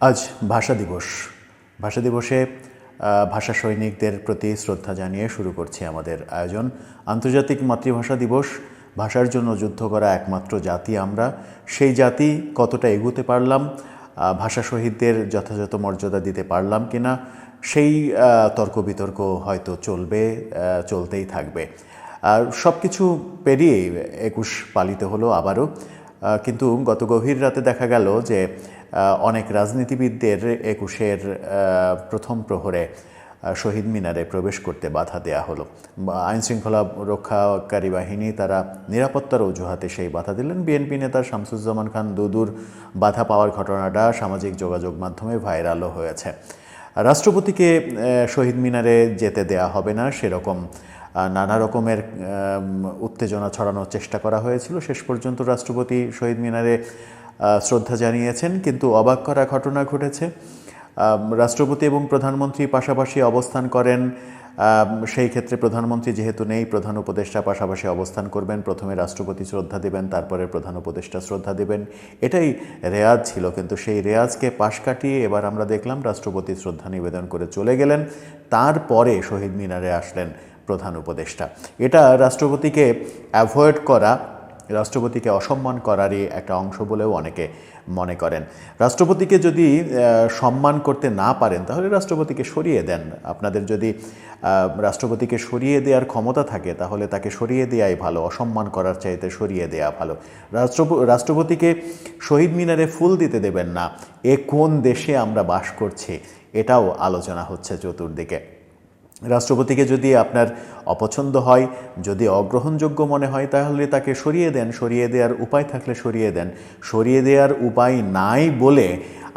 আজ ভাষা দিবস। ভাষা দিবসে ভাষা সৈনিকদের প্রতি শ্রদ্ধা জানিয়ে শুরু করছি আমাদের আয়োজন। আন্তর্জাতিক মাতৃভাষা দিবস। ভাষার জন্য যুদ্ধ করা একমাত্র জাতি আমরা। সেই জাতি কতটা এগোতে পারলাম, ভাষা শহীদদের যথাযথ মর্যাদা দিতে পারলাম কিনা, সেই তর্ক বিতর্ক হয়তো চলতেই থাকবে। আর সব কিছু পেরিয়ে ২১ পালিত হলো আবারও, কিন্তু গত গভীর রাতে দেখা গেল যে অনেক রাজনীতিবিদদের ২১-এর প্রথম প্রহরে শহীদ মিনারে প্রবেশ করতে বাধা দেয়া হলো। আইনশৃঙ্খলা রক্ষাকারী বাহিনী তারা নিরাপত্তার অজুহাতে সেই বাধা দিলেন। বিএনপি নেতা শামসুজ্জামান খান দুদুর বাধা পাওয়ার ঘটনাটা সামাজিক যোগাযোগ মাধ্যমে ভাইরালও হয়েছে। রাষ্ট্রপতিকে শহীদ মিনারে যেতে দেয়া হবে না, সেরকম নানা রকমের উত্তেজনা ছড়ানোর চেষ্টা করা হয়েছিল। শেষ পর্যন্ত রাষ্ট্রপতি শহীদ মিনারে শ্রদ্ধা জানিয়েছেন, কিন্তু অবাক করা ঘটনা ঘটেছে। রাষ্ট্রপতি এবং প্রধানমন্ত্রী পাশাপাশি অবস্থান করেন। সেই ক্ষেত্রে প্রধানমন্ত্রী যেহেতু নেই, প্রধান উপদেষ্টা পাশাপাশি অবস্থান করবেন। প্রথমে রাষ্ট্রপতি শ্রদ্ধা দেবেন, তারপরে প্রধান উপদেষ্টা শ্রদ্ধা দেবেন। এটাই রেয়াজ ছিল, কিন্তু সেই রেয়াজকে পাশ কাটিয়ে এবার আমরা দেখলাম রাষ্ট্রপতি শ্রদ্ধা নিবেদন করে চলে গেলেন। তারপরে শহীদ মিনারে আসলেন প্রধান উপদেষ্টা। এটা রাষ্ট্রপতিকে অ্যাভয়েড করা, রাষ্ট্রপতিকে অসম্মান করারই একটা অংশ বলেও অনেকে মনে করেন। রাষ্ট্রপতিকে যদি সম্মান করতে না পারেন তাহলে রাষ্ট্রপতিকে সরিয়ে দেন। আপনাদের যদি রাষ্ট্রপতিকে সরিয়ে দেওয়ার ক্ষমতা থাকে তাহলে তাকে সরিয়ে দেওয়াই ভালো, অসম্মান করার চাইতে সরিয়ে দেওয়া ভালো। রাষ্ট্রপতিকে শহীদ মিনারে ফুল দিতে দেবেন না। এ কোন দেশে আমরা বাস করছি, এটাও আলোচনা হচ্ছে চতুর্দিকে। রাষ্ট্রপতিকে যদি আপনার অপছন্দ হয়, যদি অগ্রহণযোগ্য মনে হয়, তাহলে তাকে সরিয়ে দেন। সরিয়ে দেওয়ার উপায় থাকলে সরিয়ে দেন। সরিয়ে দেওয়ার উপায় নাই বলে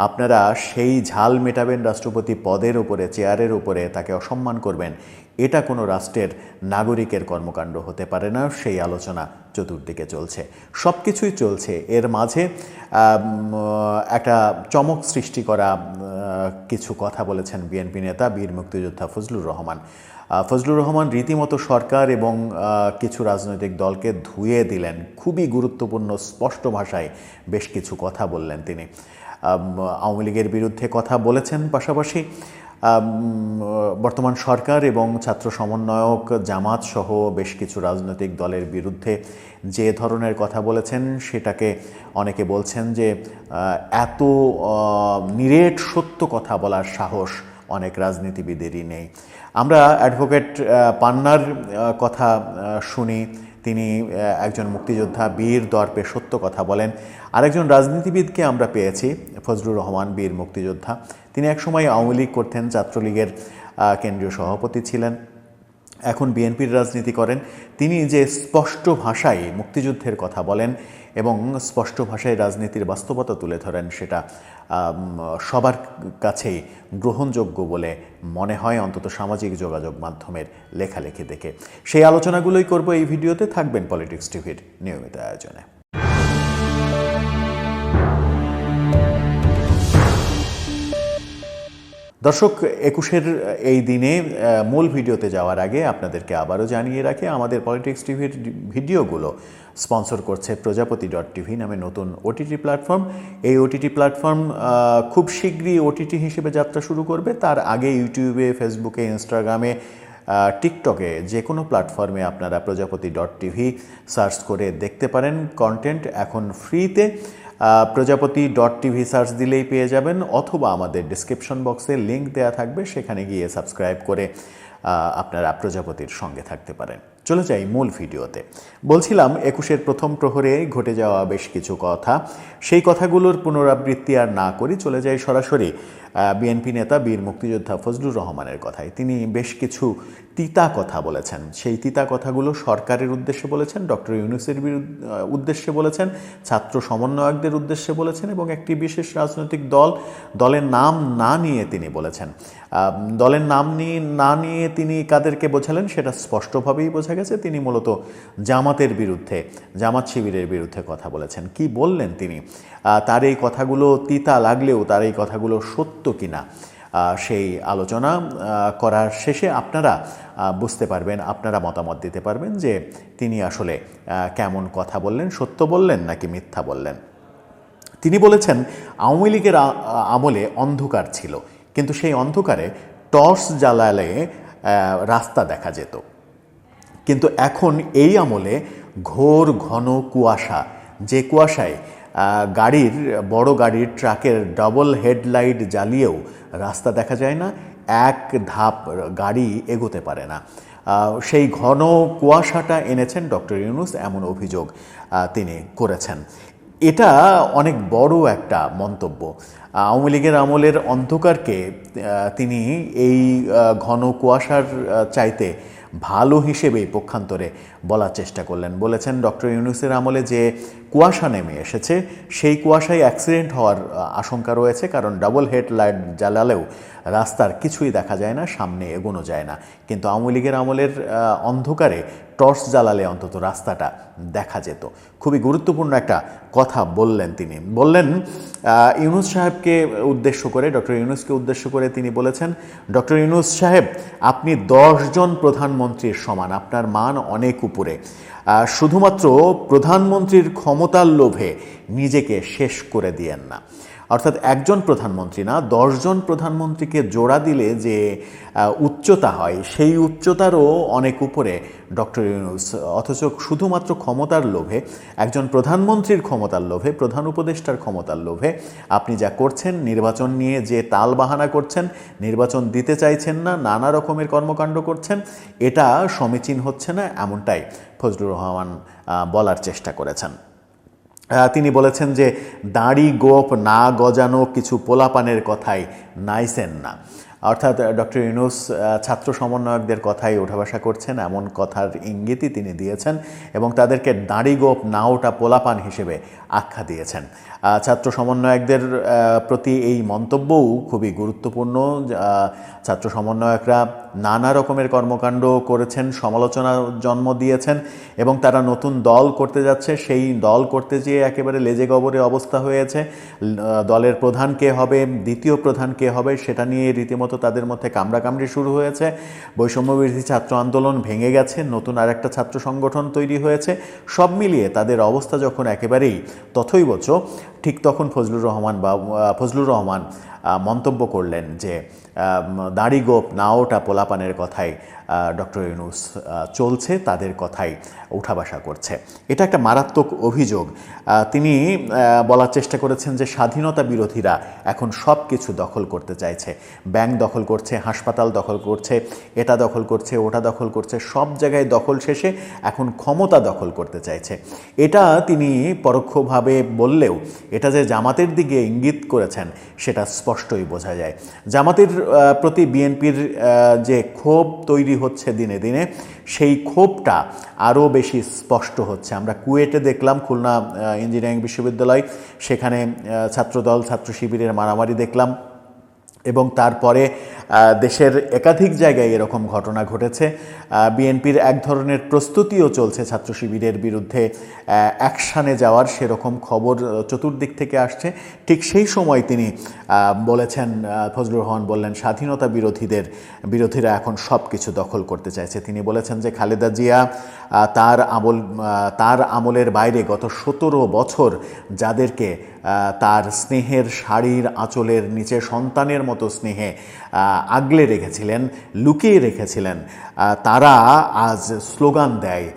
আপনারা সেই ঝাল মেটাবেন রাষ্ট্রপতি পদের উপরে, চেয়ারের উপরে, তাকে অসম্মান করবেন, এটা কোনো রাষ্ট্রের নাগরিকের কর্মকাণ্ড হতে পারে না। সেই আলোচনা চতুর্দিকে চলছে, সব কিছুই চলছে। এর মাঝে একটা চমক সৃষ্টি করা কিছু কথা বলেছেন বিএনপি নেতা বীর মুক্তিযোদ্ধা ফজলুর রহমান। ফজলুর রহমান রীতিমতো সরকার এবং কিছু রাজনৈতিক দলকে ধুয়ে দিলেন। খুবই গুরুত্বপূর্ণ স্পষ্ট ভাষায় বেশ কিছু কথা বললেন তিনি। আওয়ামী লীগের বিরুদ্ধে কথা বলেছেন, পাশাপাশি বর্তমান সরকার এবং ছাত্র সমন্বয়ক জামাত সহ বেশ কিছু রাজনৈতিক দলের বিরুদ্ধে যে ধরনের কথা বলেছেন, সেটাকে অনেকে বলছেন যে এত নিরেট সত্য কথা বলার সাহস অনেক রাজনীতিবিদেরই নেই। আমরা অ্যাডভোকেট পান্নার কথা শুনি, তিনি একজন মুক্তিযোদ্ধা, বীর দর্পে সত্য কথা বলেন। আরেকজন রাজনীতিবিদকে আমরা পেয়েছি, ফজলুর রহমান, বীর মুক্তিযোদ্ধা। তিনি একসময় আওয়ামী লীগ করতেন, ছাত্রলীগের কেন্দ্রীয় সভাপতি ছিলেন, এখন বিএনপির রাজনীতি করেন। তিনি যে স্পষ্ট ভাষায় মুক্তিযুদ্ধের কথা বলেন এবং স্পষ্ট ভাষায় রাজনীতির বাস্তবতা তুলে ধরেন, সেটা সবার কাছেই গ্রহণযোগ্য বলে মনে হয়, অন্তত সামাজিক যোগাযোগ মাধ্যমের লেখালেখি দেখে। সেই আলোচনাগুলোই করব এই ভিডিওতে। থাকবেন পলিটিক্স টিভির নিয়মিত আয়োজনে। দর্শক, ২১-এর এই দিনে মূল ভিডিওতে যাওয়ার আগে আপনাদেরকে আবারও জানিয়ে রাখি, আমাদের পলিটিক্স টিভির ভিডিওগুলো স্পন্সর করছে প্রজাপতি.টিভি নামে নতুন ওটিটি প্ল্যাটফর্ম। এই ওটিটি প্ল্যাটফর্ম খুব শীঘ্রই ওটিটি হিসেবে যাত্রা শুরু করবে। তার আগে ইউটিউবে, ফেসবুকে, ইনস্টাগ্রামে, টিকটকে, যে কোনো প্ল্যাটফর্মে আপনারা প্রজাপতি.টিভি সার্চ করে দেখতে পারেন। কন্টেন্ট এখন ফ্রিতে, প্রজাপতি.টিভি সার্চ দিলেই পেয়ে যাবেন, অথবা আমাদের ডিসক্রিপশন বক্সে লিঙ্ক দেওয়া থাকবে, সেখানে গিয়ে সাবস্ক্রাইব করে আপনারা প্রজাপতির সঙ্গে থাকতে পারেন। চলে যাই মূল ভিডিওতে। বলছিলাম ২১-এর প্রথম প্রহরে ঘটে যাওয়া বেশ কিছু কথা, সেই কথাগুলোর পুনরাবৃত্তি আর না করি, চলে যাই সরাসরি বিএনপি নেতা বীর মুক্তিযোদ্ধা ফজলুর রহমানের কথায়। তিনি বেশ কিছু তিতা কথা বলেছেন। সেই তিতা কথাগুলো সরকারের উদ্দেশ্যে বলেছেন, ডক্টর ইউনূসের উদ্দেশ্যে বলেছেন, ছাত্র সমন্বয়কদের উদ্দেশ্যে বলেছেন এবং একটি বিশেষ রাজনৈতিক দলের নাম না নিয়ে তিনি বলেছেন। দলের নাম না নিয়ে তিনি কাদেরকে বোঝালেন সেটা স্পষ্টভাবেই বোঝা গেছে। তিনি মূলত জামাতের বিরুদ্ধে, জামাত শিবিরের বিরুদ্ধে কথা বলেছেন। কি বললেন তিনি, তার এই কথাগুলো তিতা লাগলেও তার এই কথাগুলো সত্য কিনা, সেই আলোচনা করার শেষে আপনারা বুঝতে পারবেন, আপনারা মতামত দিতে পারবেন যে তিনি আসলে কেমন কথা বললেন, সত্য বললেন নাকি মিথ্যা বললেন। তিনি বলেছেন আওয়ামী লীগের আমলে অন্ধকার ছিল, কিন্তু সেই অন্ধকারে টর্চ জ্বালালে রাস্তা দেখা যেত, কিন্তু এখন এই আমলে ঘোর ঘন কুয়াশা, যে কুয়াশায় বড় গাড়ির ট্রাকের ডাবল হেডলাইট জ্বালিয়েও রাস্তা দেখা যায় না, এক ধাপ গাড়ি এগোতে পারে না। সেই ঘন কুয়াশাটা এনেছেন ডক্টর ইউনূস, এমন অভিযোগ তিনি করেছেন। এটা অনেক বড় একটা মন্তব্য। আওয়ামী লীগের আমলের অন্ধকারকে তিনি এই ঘন কুয়াশার চাইতে ভালো হিসেবেই পক্ষান্তরে বলার চেষ্টা করলেন। বলেছেন ডক্টর ইউনূসের আমলে যে কুয়াশা নেমে এসেছে সেই কুয়াশায় অ্যাক্সিডেন্ট হওয়ার আশঙ্কা রয়েছে, কারণ ডাবল হেডলাইট জ্বালালেও রাস্তার কিছুই দেখা যায় না, সামনে এগোনো যায় না। কিন্তু আওয়ামী লীগের আমলের অন্ধকারে টর্চ জ্বালালে অন্তত রাস্তাটা দেখা যেত। খুবই গুরুত্বপূর্ণ একটা কথা বললেন তিনি। বললেন ইউনূস সাহেবকে উদ্দেশ্য করে, ডক্টর ইউনূসকে উদ্দেশ্য করে তিনি বলেছেন, ডক্টর ইউনূস সাহেব, আপনি 10 জন প্রধানমন্ত্রীর সমান, আপনার মান অনেক উপরে। শুধুমাত্র প্রধানমন্ত্রীর ক্ষমতার লোভে নিজেকে শেষ করে দিয়েন না। অর্থাৎ একজন প্রধানমন্ত্রী না, 10 জন প্রধানমন্ত্রীকে জোড়া দিলে যে উচ্চতা হয়, সেই উচ্চতারও অনেক উপরে ডক্টর ইউনূস। অথচ শুধুমাত্র ক্ষমতার লোভে, একজন প্রধানমন্ত্রীর ক্ষমতার লোভে, প্রধান উপদেষ্টার ক্ষমতার লোভে আপনি যা করছেন, নির্বাচন নিয়ে যে তাল বাহানা করছেন, নির্বাচন দিতে চাইছেন না, নানা রকমের কর্মকাণ্ড করছেন, এটা সমীচীন হচ্ছে না, এমনটাই ফজলুর রহমান বলার চেষ্টা করেছেন। তিনি বলেছেন যে দাড়ি গোপ না গজানো কিছু পোলাপানের কথাই নাইছেন না। অর্থাৎ ডক্টর ইউনূস ছাত্র সমন্বয়কদের কথাই ওঠাভাসা করছেন, এমন কথার ইঙ্গিতই তিনি দিয়েছেন এবং তাদেরকে দাড়ি গোপ না ওঠা পোলাপান হিসেবে আখ্যা দিয়েছেন। ছাত্র সমন্বয়কদের প্রতি এই মন্তব্যও খুবই গুরুত্বপূর্ণ। ছাত্র সমন্বয়করা নানা রকমের কর্মকাণ্ড করেছেন, সমালোচনা জন্ম দিয়েছেন এবং তারা নতুন দল করতে যাচ্ছে, সেই দল করতে যেয়ে একেবারে লেজে গবরে অবস্থা হয়েছে। দলের প্রধান কে হবে, দ্বিতীয় প্রধান কে হবে, সেটা নিয়ে রীতিমতো তাদের মধ্যে কামড়াকামড়ি শুরু হয়েছে। বৈষম্যবিরোধী ছাত্র আন্দোলন ভেঙে গেছে, নতুন আরেকটা ছাত্র সংগঠন তৈরি হয়েছে। সব মিলিয়ে তাদের অবস্থা যখন একেবারেই তথৈবচ, ঠিক তখন ফজলুর রহমান মন্তব্য করলেন যে দাড়ি গোপ না ওঠা পোলাপানের কথাই ডক্টর ইউনূস চলছে, তাদের কথাই উঠাবাসা করছে। এটা একটা মারাত্মক অভিযোগ। তিনি বলার চেষ্টা করেছেন যে স্বাধীনতা বিরোধীরা এখন সব কিছু দখল করতে চাইছে, ব্যাংক দখল করছে, হাসপাতাল দখল করছে, এটা দখল করছে, ওটা দখল করছে, সব জায়গায় দখল শেষে এখন ক্ষমতা দখল করতে চাইছে। এটা তিনি পরোক্ষভাবে বললেও এটা যে জামাতের দিকে ইঙ্গিত করেছেন সেটা স্পষ্টই বোঝা যায়। জামাতের প্রতি বিএনপির যে ক্ষোভ তৈরি হচ্ছে দিনে দিনে, সেই ক্ষোভটা আরও বেশি স্পষ্ট হচ্ছে। আমরা কুয়েটে দেখলাম, খুলনা ইঞ্জিনিয়ারিং বিশ্ববিদ্যালয়, সেখানে ছাত্রদল ছাত্র শিবিরের মারামারি দেখলাম এবং তারপরে দেশের একাধিক জায়গায় এরকম ঘটনা ঘটেছে। বিএনপির এক ধরনের প্রস্তুতিও চলছে ছাত্র শিবিরের বিরুদ্ধে অ্যাকশানে যাওয়ার, সেরকম খবর চতুর্দিক থেকে আসছে। ঠিক সেই সময় তিনি বলেছেন, ফজলুর রহমান বললেন, স্বাধীনতা বিরোধীরা এখন সব কিছু দখল করতে চাইছে। তিনি বলেছেন যে খালেদা জিয়া তার আমলের বাইরে গত 17 বছর যাদেরকে তার স্নেহের শাড়ির আঁচলের নিচে সন্তানের মতো স্নেহে আগলে রেখেছিলেন, লুকিয়ে রেখেছিলেন, তারা আজ স্লোগান দেয়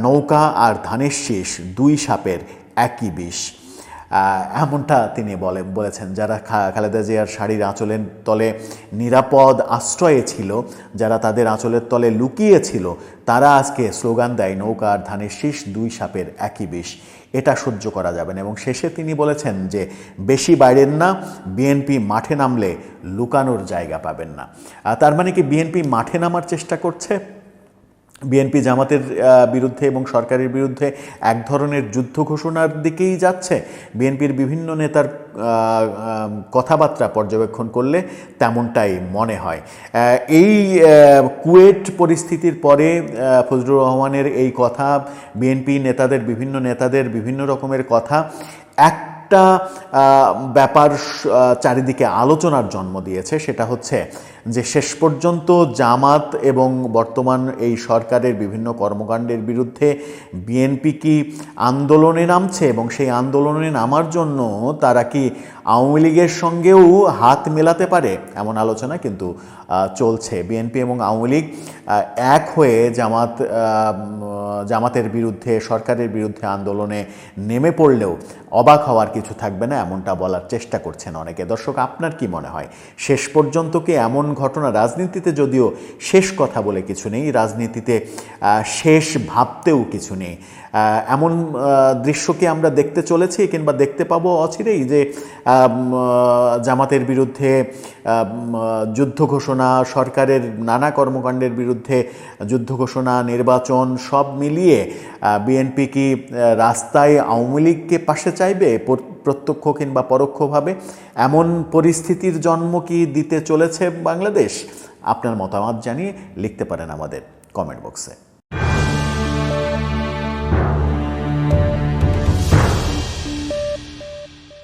নৌকা আর ধানের শীষ, দুই সাপের একই বিষ। এমনটা তিনি বলেছেন। যারা খালেদা জিয়ার শাড়ির আঁচলের তলে নিরাপদ আশ্রয়ে ছিল, যারা তাদের আঁচলের তলে লুকিয়ে ছিল, তারা আজকে স্লোগান দেয় নৌকা আর ধানের শীষ, দুই সাপের একই বিষ। এটা সহ্য করা যাবে না। এবং শেষে তিনি বলেছেন যে বেশি বাইরেন না, বিএনপি মাঠে নামলে লুকানোর জায়গা পাবেন না। তার মানে কি বিএনপি মাঠে নামার চেষ্টা করছে? বিএনপি জামাতের বিরুদ্ধে এবং সরকারের বিরুদ্ধে এক ধরনের যুদ্ধ ঘোষণার দিকেই যাচ্ছে? বিএনপির বিভিন্ন নেতার কথাবার্তা পর্যবেক্ষণ করলে তেমনটাই মনে হয়। এই কুয়েট পরিস্থিতির পরে ফজলুর রহমানের এই কথা, বিএনপি বিভিন্ন নেতাদের বিভিন্ন রকমের কথা, এক একটা ব্যাপার চারিদিকে আলোচনার জন্ম দিয়েছে, সেটা হচ্ছে যে শেষ পর্যন্ত জামাত এবং বর্তমান এই সরকারের বিভিন্ন কর্মকাণ্ডের বিরুদ্ধে বিএনপি কি আন্দোলনে নামছে, এবং সেই আন্দোলনে নামার জন্য তারা কি আওয়ামী লীগের সঙ্গেও হাত মেলাতে পারে, এমন আলোচনা কিন্তু চলছে। বিএনপি এবং আওয়ামী লীগ এক হয়ে জামাতের বিরুদ্ধে, সরকারের বিরুদ্ধে আন্দোলনে নেমে পড়লেও অবাক হওয়ার কিছু থাকবে না, এমনটা বলার চেষ্টা করছেন অনেকে। দর্শক, আপনার কি মনে হয়, শেষ পর্যন্ত কি এমন ঘটনা, রাজনীতিতে যদিও শেষ কথা বলে কিছু নেই, রাজনীতিতে শেষ ভাবতেও কিছু নেই, এমন দৃশ্য কি আমরা দেখতে চলেছি কিংবা দেখতে পাবো অচিরেই, যে জামাতের বিরুদ্ধে যুদ্ধ ঘোষণা, সরকারের নানা কর্মকাণ্ডের বিরুদ্ধে যুদ্ধ ঘোষণা, নির্বাচন সব মিলিয়ে বিএনপি কি রাস্তায় আওয়ামী লীগকে পাশে চাইবে প্রত্যক্ষ কিংবা পরোক্ষভাবে? এমন পরিস্থিতির জন্ম কি দিতে চলেছে বাংলাদেশ? আপনার মতামত জানিয়ে লিখতে পারেন আমাদের কমেন্ট বক্সে।